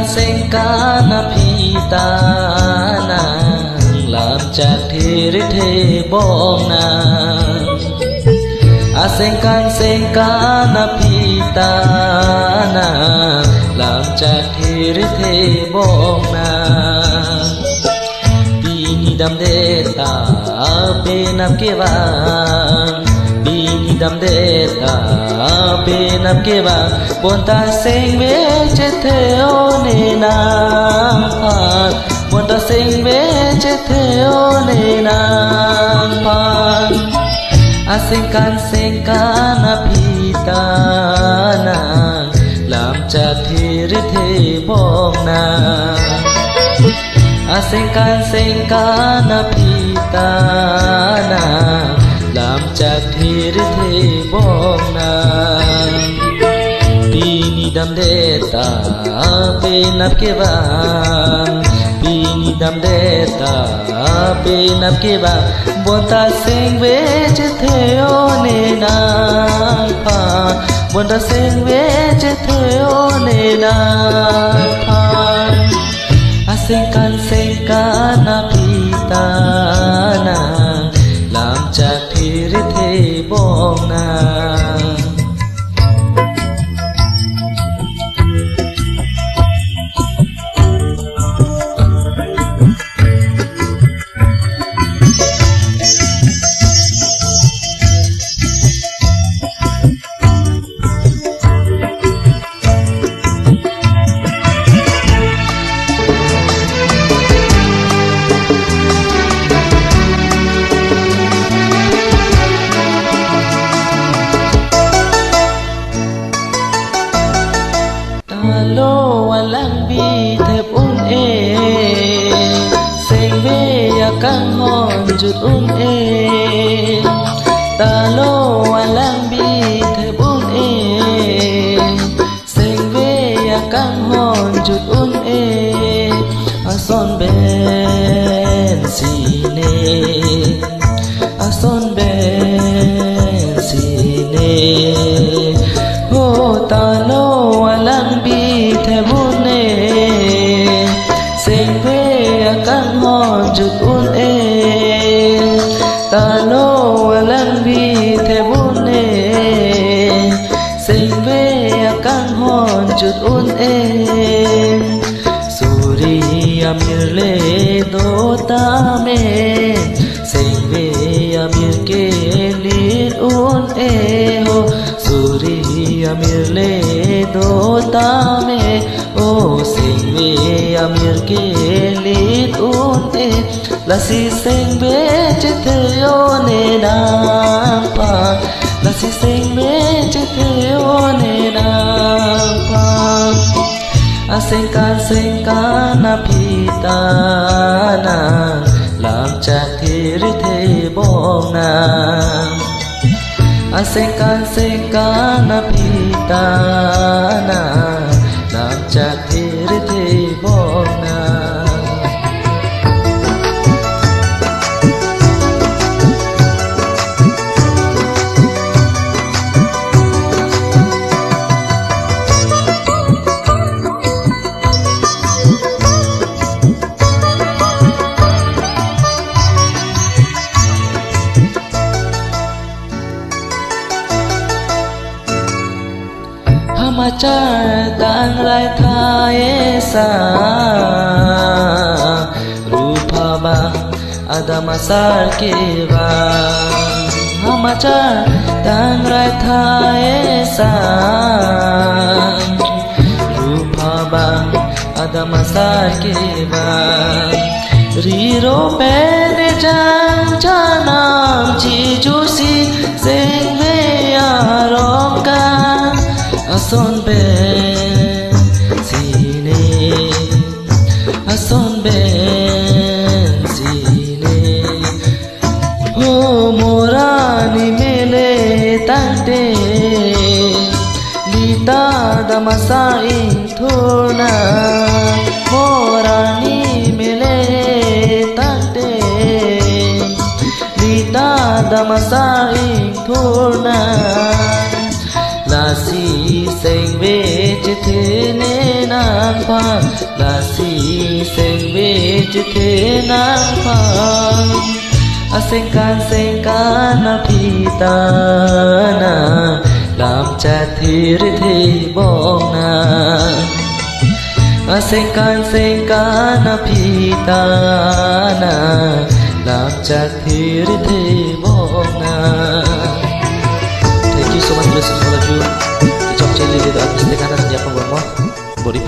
sinh ca na pita na làm chạc thì rít thề bom na sinh ca na pita na làm chạc thì rít thề bom na bini đam đê ta bên nam kia vàng bini đam đê ta bên nam kia vàng buồn ta sinh về chết theo nên nam phan buồn ta sinh về chết theo nên nam phan sinh ca na pita na làm chạc thì rít thề bom na sinh ca na pita na làm chạc thì rít thề bom na bini đam đê ta bên nam kia vàng bini đam đê ta bên nam kia vàng buồn ta sinh về chết theo nên nam phan buồn ta sinh về chết theo nên nam phan sinh ca na pita na làm chạc thì rít thề bom na alo walang bi thep e sing ve ya kang hon jut e talo walang bi thep e sing ve ya kang hon jut e ason ben sine ason ben sine ho talo walang bi thep e sing ve ya kang hon jut e talo walang bi thep e sing ve ya kang hon jut e Surya mirle do ta me sing ve ya mir ke lin e ho Surya mirle do ta me o sing ve ya mir ke lin e la si sing ve chết theo nên nam phan la si sing ve chết theo nên nam phan sinh ca na pita na làm chạc thì rít thề bom na sinh ca na pita na làm chạc thì rít thề bom na Hamachar dang rai thae sa rupa ba adamasar ke ba Hamachar dang rai thae sa rupa ba adamasar ke ba riro pene jang janam chi jusi sing ve arong ka ason ben sine ason ben sine ho morani mele tante lita damasain thona morani mele tante lita damasain thona la si sing ve chết thế nên nam khoa là si sen về chứ thế nam khoa sen can pita na làm cha thi thi bong na sen can pita na làm cha thi bong na. Thank you so much for listening all of you. Di chok chili dito at mesti kanan siya pang beri